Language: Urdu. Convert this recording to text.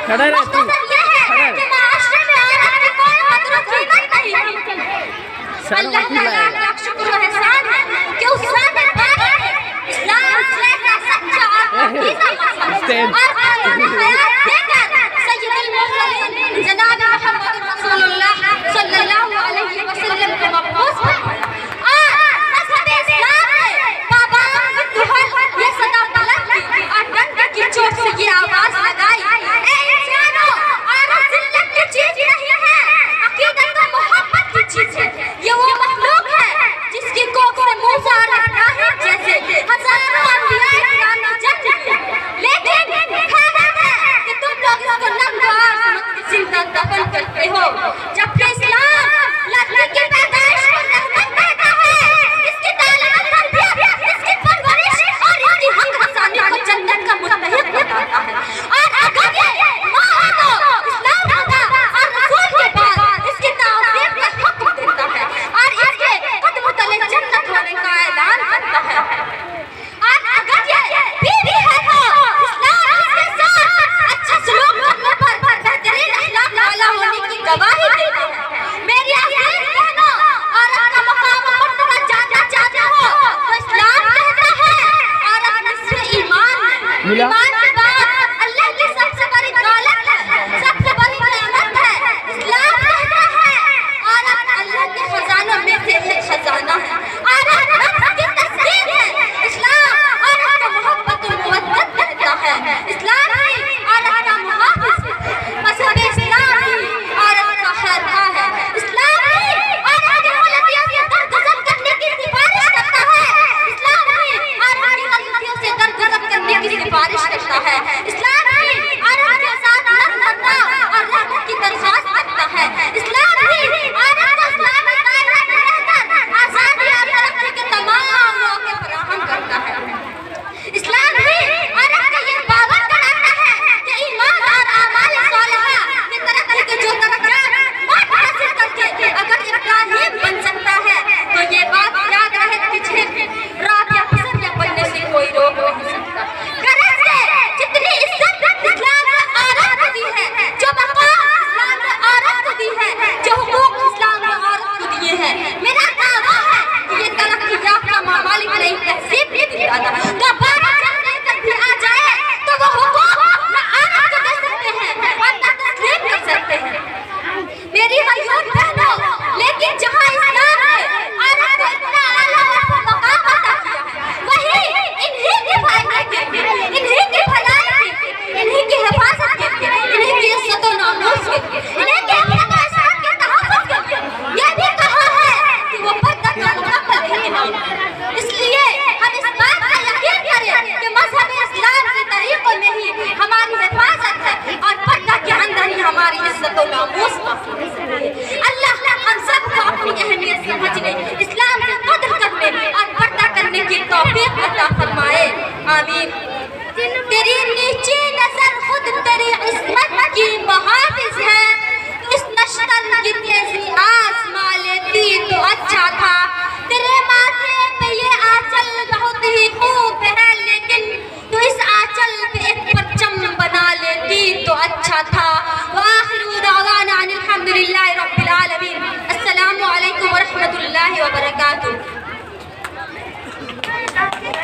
کھڑا رہ تو اللہ تعالیٰ کا شکر و احسان ہے کہ اس ساتھ اسلام جیسا سچا اور حیات دے کر سید المرسلین جناب محمد رسول اللہ صلی اللہ علیہ وسلم کو مبعوث فرمایا اور مذہب اسلام نے بابام الدہل یہ صدا بلند کی اور ڈنڈے کی چوٹ سے یہ آواز لگائی، اے انسانوں، عورت ذلت کی چیز نہیں ہے، عقیدت و محبت کی چیز ہے۔ یہ وہ مخلوق ہے جس کی کوکھ سے موسیٰ اور ابراہیم جیسے ہزاروں انبیاء کرام نے جنم لیا، لیکن حیرت ہے کہ تم لوگ اس کو ننگوار سمجھ کے زندہ دفن کرتے ہو، جبکہ اسلام لڑکی کی پیدائش کو رحمت کہتا ہے، اس کی تعلیم و تربیت، اس کی پرورش اور اس کی حق رسانی کو جنت کا مستحق بتاتا ہے۔ اور اگر یہ ماں ہے تو اسلام ہوگا اور رسول کے بعد اس کی تعظیم کا حکم دیتا ہے اور اس کے قدم تلے جنت ہونے کا اعلان کرتا ہے۔ اور اگر یہ بیوی ہے تو اسلام اس کے ساتھ اچھا سلوک کرنے پر بہترین اخلاق والا ہونے کی گواہی دیتا ہے۔ میری عزیز بہنوں، عورت کا مقام و مرتبہ جاننا چاہتے ہو تو اسلام کہتا ہے عورت نصف ایمان ہے۔ ایمان کے بعد اللہ کی سب سے بڑی دولت ہے، سب سے بڑی نعمت ہے۔ اسلام کہتا ہے عورت اللہ کے خزانوں میں سے ایک خزانہ ہے، عورت نفس کی تسکین ہے۔ اسلام عورت کو محبت و مودت کہتا ہے، اسلام ہی عورت کا محافظ ہے، مذہب اسلام ہی عورت کا خیرخواہ ہے، اسلام ہی عورت کی غلطیوں سے درگزر کرنے کی سفارش کرتا ہے، اسلام ہی عورت کی غلطیوں سے درگزر کرنے کی سفارش کرتا ہے، اسلام ہی عورت کے ساتھ نرم اور رحمت کی درخواست کرتا ہے، اسلام ہی عورت کو اسلامی دائرہ میں رہ کر آزادی اور ترقی کے تمام موقع فراہم کرتا ہے۔ اسلام ہی عورت کو یہ باور کراتا ہے کہ ایمان اور اعمال صالحہ کی ترقی کے جو درجات موت حاصل کر کے اگر ابراہیم بن سکتا ہے تو یہ بات یاد رہے تجھے رات یا فجر یا پڑھنے سے کوئی روک نہیں سکتا۔ غرض سے جتنی عزت اسلام نے عورت کو دی ہے، جو مقام اسلام نے عورت کو دی ہے، جو حقوق اسلام نے عورت کو دیے ہیں، میرا دعویٰ ہے کہ یہ ترقی یافتہ ممالک نئی تہذیب بھی دکھاتا ہے۔ تو بارہ جنگ لے کر بھی آ جائے تو وہ حقوق نہ عورت کو دے سکتے ہیں اور نہ تسلیم کر سکتے ہیں۔ میری غیور بہنوں، لیکن جہاں اسلام نے عورت کو اتنا اعلیٰ مقام عطا کیا ہے، وہی انہی کے فائدے کے لیے، انہی کی بھلائی کے لیے، انہی کی حفاظت کے لیے، انہی کی عزت و ناموس کے لیے، انہی کے امن و امان کے تحفظ کے لیے یہ بھی کہا ہے کہ وہ پردہ کا مکمل اہتمام کریں۔ اس لیے ہم اس بات کا یقین کریں کہ مذہب اسلام کے طریقوں میں ہی ہماری حفاظت ہے اور پردہ کے اندر ہی ہماری عزت و ناموس